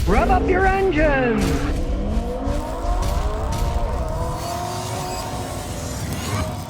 Rev up your engines!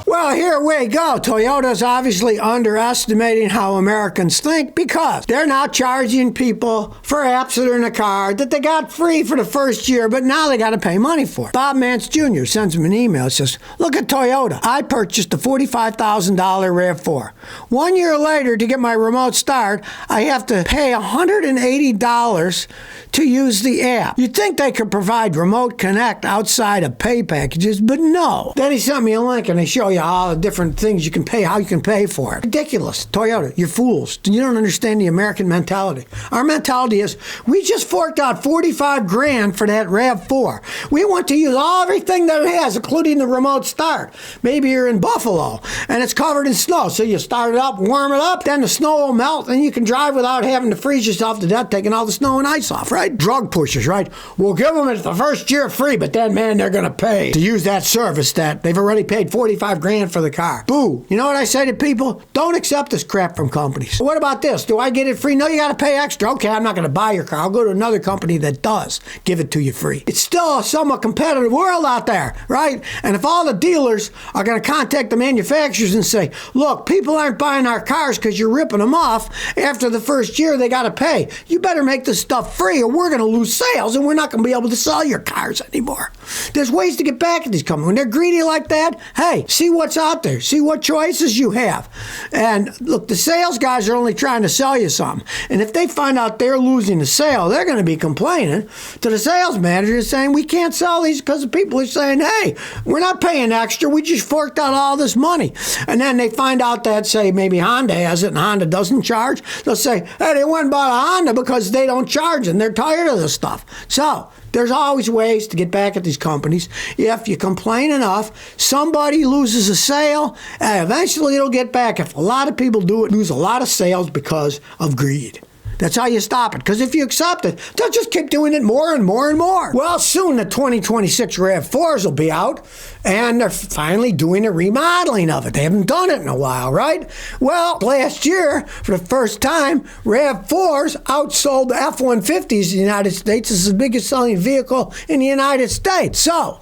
Well, here we go. Toyota's obviously underestimating how Americans think because they're now charging people for apps that are in the car that they got free for the first year, but now they got to pay money for it. Bob Mance Jr. sends him an email. Says, look at Toyota. I purchased a $45,000 RAV4. 1 year later, to get my remote start, I have to pay $180 to use the app. You'd think they could provide remote connect outside of pay packages, but no. Then he sent me a link and they show you all the different things you can pay, how you can pay for it. Ridiculous. Toyota, you're fools. You don't understand the American mentality. Our mentality is, we just forked out $45,000 for that RAV4. We want to use everything that it has, including the remote start. Maybe you're in Buffalo and it's covered in snow, so you start it up, warm it up, then the snow will melt and you can drive without having to freeze yourself to death, taking all the snow and ice off, right? Drug pushers, right? We'll give them it the first year free, but then, man, they're going to pay to use that service that they've already paid $45,000 for the car. Boo. You know what I say to people? Don't accept this crap from companies. What about this? Do I get it free? No, you got to pay extra. Okay, I'm not going to buy your car. I'll go to another company that does give it to you free. It's still a somewhat competitive world out there, right? And if all the dealers are going to contact the manufacturers and say, look, people aren't buying our cars because you're ripping them off after the first year, they got to pay. You better make this stuff free or we're going to lose sales and we're not going to be able to sell your cars anymore. There's ways to get back at these companies. When they're greedy like that, hey, see what's out there. See what choices you have. And look, the sales guys are only trying to sell you something. And if they find out they're losing the sale, they're going to be complaining to the sales manager saying, we can't sell these because the people are saying, hey, we're not paying extra. We just forked out all this money. And then they find out that, say, maybe Honda has it and Honda doesn't charge. They'll say, hey, they went and bought a Honda because they don't charge and they're tired of this stuff. So there's always ways to get back at these companies. If you complain enough, somebody loses a sale, and eventually it'll get back. If a lot of people do it, lose a lot of sales because of greed. That's how you stop it. Because if you accept it, they'll just keep doing it more and more and more. Well, soon the 2026 RAV4s will be out, and they're finally doing a remodeling of it. They haven't done it in a while, right? Well, last year, for the first time, RAV4s outsold the F-150s in the United States. This is the biggest selling vehicle in the United States. So,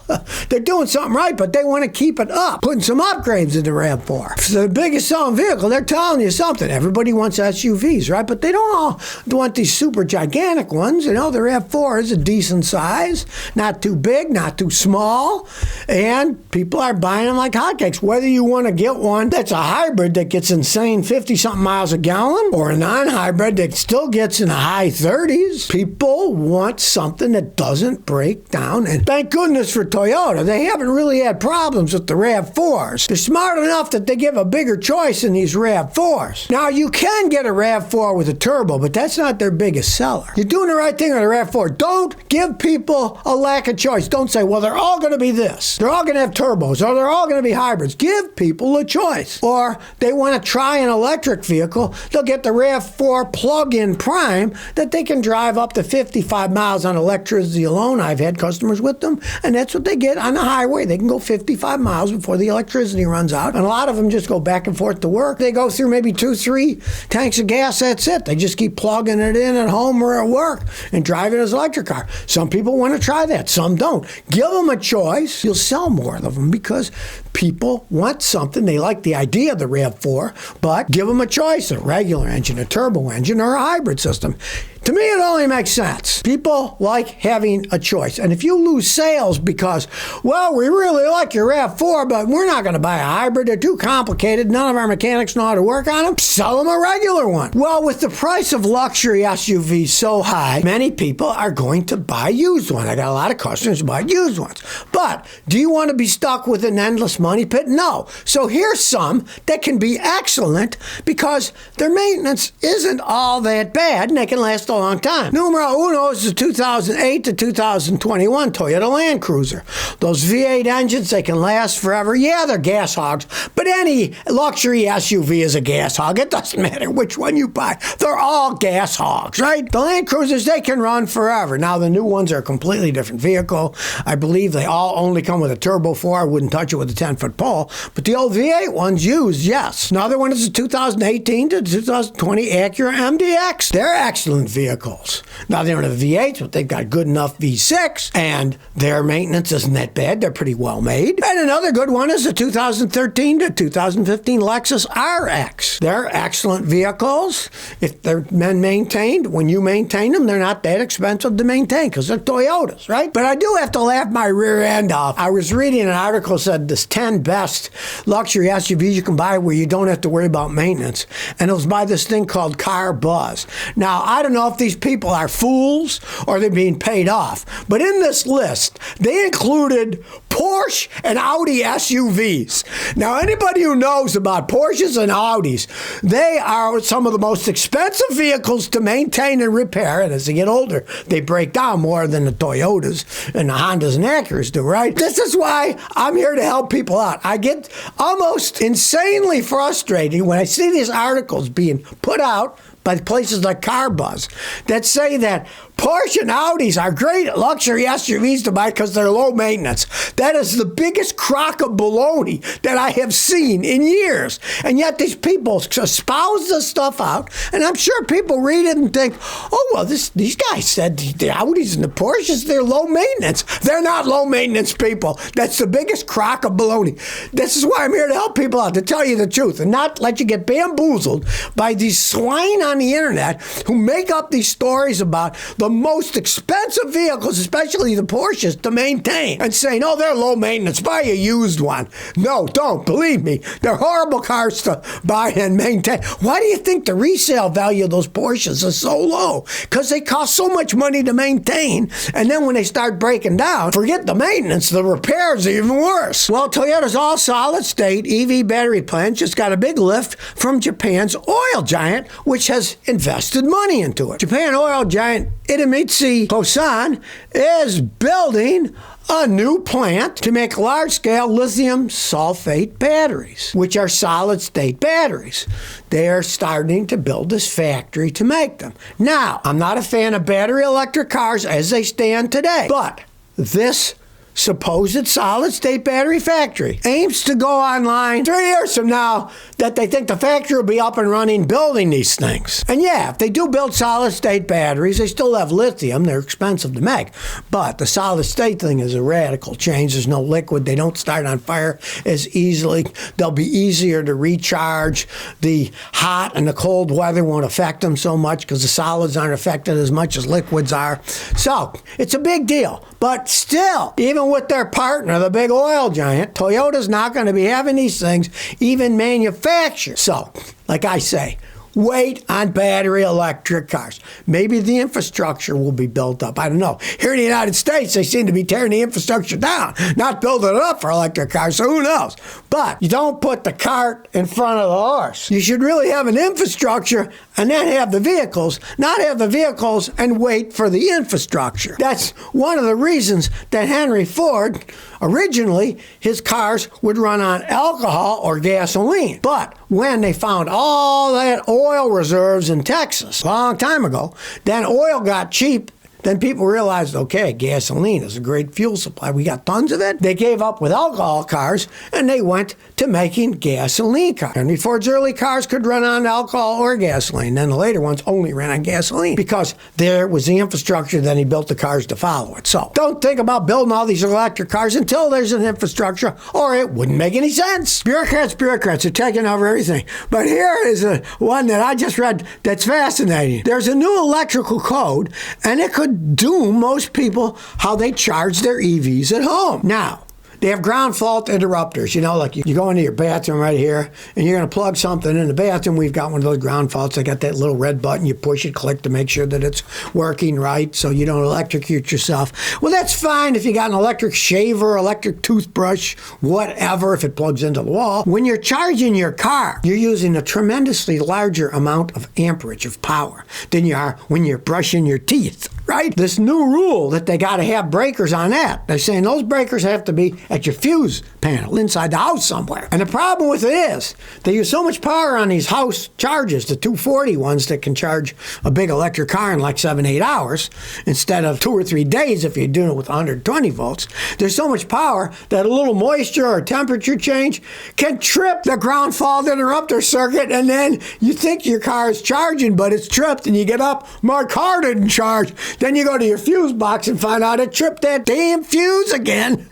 they're doing something right, but they want to keep it up, putting some upgrades in the RAV4. For the biggest selling vehicle, they're telling you something. Everybody wants SUVs, right? But they don't all want these super gigantic ones. You know, the RAV4 is a decent size, not too big, not too small, and people are buying them like hotcakes. Whether you want to get one that's a hybrid that gets insane 50-something miles a gallon, or a non-hybrid that still gets in the high 30s, people want something that doesn't break down. And thank goodness for Toyota, they haven't really had problems with the RAV4s. They're smart enough that they give a bigger choice in these RAV4s. Now, you can get a RAV4 with a turbo, but that's not their biggest seller. You're doing the right thing on the RAV4. Don't give people a lack of choice. Don't say, well, they're all going to be this. They're all going to have turbos, or they're all going to be hybrids. Give people a choice. Or they want to try an electric vehicle, they'll get the RAV4 plug-in prime that they can drive up to 55 miles on electricity alone. I've had customers with them, and that's what they get on the highway. They can go 55 miles before the electricity runs out, and a lot of them just go back and forth to work. They go through maybe 2-3 tanks of gas, that's it. They just keep plugging it in at home or at work and drive it as an electric car. Some people want to try that, some don't. Give them a choice. You'll sell more of them because people want something. They like the idea of the RAV4, but give them a choice, a regular engine, a turbo engine, or a hybrid system. To me, it only makes sense. People like having a choice. And if you lose sales because, well, we really like your RAV4, but we're not going to buy a hybrid. They're too complicated. None of our mechanics know how to work on them. Sell them a regular one. Well, with the price of luxury SUVs so high, many people are going to buy used ones. I got a lot of customers who buy used ones. But do you want to be stuck with an endless money pit? No. So here's some that can be excellent because their maintenance isn't all that bad and they can last a long time. Numero uno is the 2008 to 2021 Toyota Land Cruiser. Those V8 engines, they can last forever. Yeah, they're gas hogs, but any luxury SUV is a gas hog. It doesn't matter which one you buy. They're all gas hogs, right? The Land Cruisers, they can run forever. Now, the new ones are a completely different vehicle. I believe they all only come with a Turbo 4. I wouldn't touch it with a 10-foot pole. But the old V8 ones used, yes. Another one is the 2018 to 2020 Acura MDX. They're excellent vehicles. vehicles. Now, they don't have V8s, but they've got good enough V6, and their maintenance isn't that bad. They're pretty well made. And another good one is the 2013 to 2015 Lexus RX. They're excellent vehicles. If they're maintained, when you maintain them, they're not that expensive to maintain because they're Toyotas, right? But I do have to laugh my rear end off. I was reading an article that said this 10 best luxury SUVs you can buy where you don't have to worry about maintenance. And it was by this thing called Car Buzz. Now, I don't know if these people are fools or they're being paid off, but in this list, they included Porsche and Audi SUVs. Now, anybody who knows about Porsches and Audis, they are some of the most expensive vehicles to maintain and repair, and as they get older, they break down more than the Toyotas and the Hondas and Acuras do, right? This is why I'm here to help people out. I get almost insanely frustrated when I see these articles being put out by places like Car Buzz that say that Porsche and Audis are great luxury SUVs to buy because they're low maintenance. That is the biggest crock of baloney that I have seen in years. And yet these people espouse this stuff out, and I'm sure people read it and think, oh, well, these guys said the Audis and the Porsches, they're low maintenance. They're not low maintenance people. That's the biggest crock of baloney. This is why I'm here to help people out, to tell you the truth, and not let you get bamboozled by these swine on the internet who make up these stories about the most expensive vehicles, especially the Porsches, to maintain and saying, oh, they're low maintenance, buy a used one. No, don't. Believe me, they're horrible cars to buy and maintain. Why do you think the resale value of those Porsches is so low? Because they cost so much money to maintain, and then when they start breaking down, forget the maintenance, the repairs are even worse. Well, Toyota's all-solid-state EV battery plant just got a big lift from Japan's oil giant, which has invested money into it. Japan oil giant Idemitsu Kosan is building a new plant to make large-scale lithium sulfate batteries, which are solid-state batteries. They are starting to build this factory to make them. Now, I'm not a fan of battery electric cars as they stand today, but this supposed solid-state battery factory aims to go online 3 years from now that they think the factory will be up and running building these things. And yeah, if they do build solid-state batteries, they still have lithium. They're expensive to make. But the solid-state thing is a radical change. There's no liquid. They don't start on fire as easily. They'll be easier to recharge. The hot and the cold weather won't affect them so much because the solids aren't affected as much as liquids are. So it's a big deal. But still, even with their partner, the big oil giant, Toyota's not going to be having these things even manufactured. So, like I say, wait on battery electric cars. Maybe the infrastructure will be built up. I don't know. Here in the United States, they seem to be tearing the infrastructure down, not building it up for electric cars, so who knows? But you don't put the cart in front of the horse. You should really have an infrastructure and then have the vehicles, not have the vehicles and wait for the infrastructure. That's one of the reasons that Henry Ford, originally, his cars would run on alcohol or gasoline. But when they found all that oil reserves in Texas a long time ago, then oil got cheap. Then people realized, okay, gasoline is a great fuel supply. We got tons of it. They gave up with alcohol cars, and they went to making gasoline cars. Henry Ford's early cars could run on alcohol or gasoline. Then the later ones only ran on gasoline because there was the infrastructure. Then he built the cars to follow it. So don't think about building all these electric cars until there's an infrastructure, or it wouldn't make any sense. Bureaucrats are taking over everything. But here is one that I just read that's fascinating. There's a new electrical code, and it could doom most people how they charge their EVs at home. Now, they have ground fault interrupters. You know, like you go into your bathroom right here, and you're going to plug something in the bathroom. We've got one of those ground faults. I got that little red button. You push it, click to make sure that it's working right so you don't electrocute yourself. Well, that's fine if you got an electric shaver, electric toothbrush, whatever, if it plugs into the wall. When you're charging your car, you're using a tremendously larger amount of amperage of power than you are when you're brushing your teeth. right? This new rule that they got to have breakers on that. They're saying those breakers have to be at your fuse panel inside the house somewhere. And the problem with it is they use so much power on these house chargers, the 240 ones that can charge a big electric car in like 7-8 hours instead of 2 or 3 days if you're doing it with 120 volts. There's so much power that a little moisture or temperature change can trip the ground fault interrupter circuit, and then you think your car is charging, but it's tripped, and you get up, my car didn't charge. Then you go to your fuse box and find out it tripped that damn fuse again.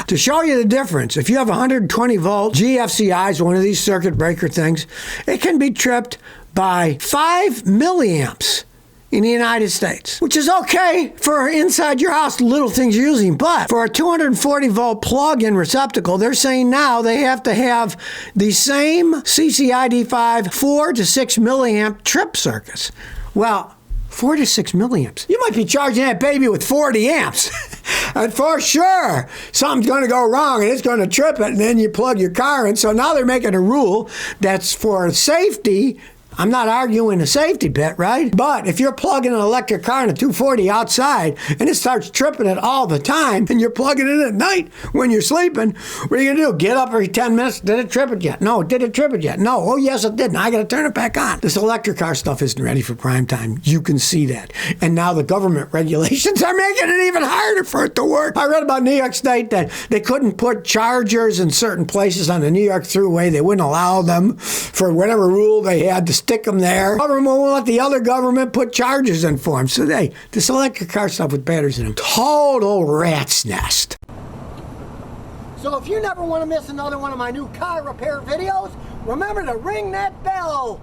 To show you the difference, if you have 120 volt GFCIs, one of these circuit breaker things, it can be tripped by 5 milliamps in the United States, which is okay for inside your house, little things you're using. But for a 240 volt plug-in receptacle, they're saying now they have to have the same CCID5 4 to 6 milliamp trip circuits. Well, 4 to 6 milliamps. You might be charging that baby with 40 amps. And for sure, something's going to go wrong and it's going to trip it, and then you plug your car in. So now they're making a rule that's for safety. I'm not arguing the safety bit, right? But if you're plugging an electric car in a 240 outside and it starts tripping it all the time, and you're plugging it at night when you're sleeping, what are you going to do? Get up every 10 minutes? Did it trip it yet? No. Did it trip it yet? No. Oh, yes, it did. Now I got to turn it back on. This electric car stuff isn't ready for prime time. You can see that. And now the government regulations are making it even harder for it to work. I read about New York State that they couldn't put chargers in certain places on the New York Thruway. They wouldn't allow them for whatever rule they had to stick them there. Government won't let the other government put chargers in for them. So this electric car stuff with batteries in them, total rat's nest. So if you never want to miss another one of my new car repair videos, remember to ring that bell.